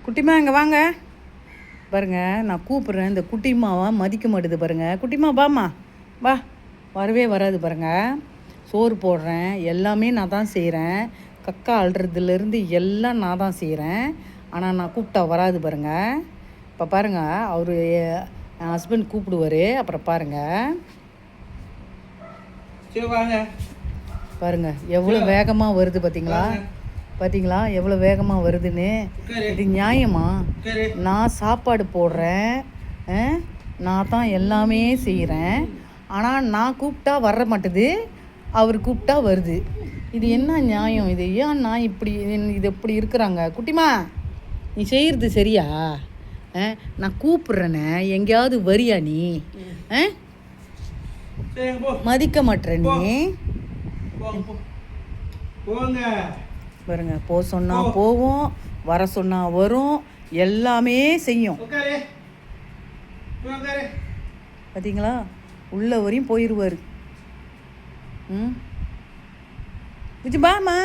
குட்டிமா இங்கே வாங்க பாருங்க. நான் கூப்பிட்றேன், இந்த குட்டிமாவை மதிக்க மாட்டுது பாருங்க. குட்டிமா வாம்மா வா. வரவே வராது பாருங்க. சோறு போடுறேன், எல்லாமே நான் தான் செய்கிறேன். கக்கா அழுறதுலேருந்து எல்லாம் நான் தான் செய்கிறேன். ஆனால் நான் கூப்பிட்டா வராது பாருங்க. இப்போ பாருங்கள், அவர் என் ஹஸ்பண்ட் கூப்பிடுவார். அப்புறம் பாருங்கள் பாருங்கள் எவ்வளோ வேகமாக வருது பார்த்தீங்களா? பார்த்தீங்களா எவ்வளோ வேகமாக வருதுன்னு? இது நியாயமா? நான் சாப்பாடு போடுறேன், நான் தான் எல்லாமே செய்கிறேன். ஆனால் நான் கூப்பிட்டா வர மாட்டுது, அவர் கூப்பிட்டா வருது. இது என்ன நியாயம்? இது ஏன் நான் இப்படி இது எப்படி இருக்கிறாங்க? குட்டிமா நீ செய்கிறது சரியா? நான் கூப்பிட்றேனே, எங்கேயாவது வரியா நீ? மதிக்க மாட்டேற நீ. பாருங்க, போ சொன்னால் போவோம், வர சொன்னால் வரும், எல்லாமே செய்யும். பார்த்தீங்களா? உள்ள வரையும் போயிடுவார். புஜு பாமா,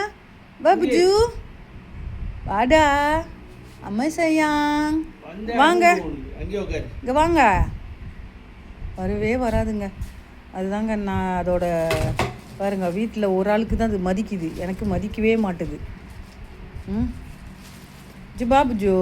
பா புஜு வாடா. அம்மா செய்யாங் வாங்க, இங்கே வாங்க. வரவே வராதுங்க. அதுதாங்க நான் அதோட பாருங்கள், வீட்டில் ஒரு ஆளுக்கு தான் அது மதிக்குது, எனக்கு மதிக்கவே மாட்டுது. ஜு பாபுஜோ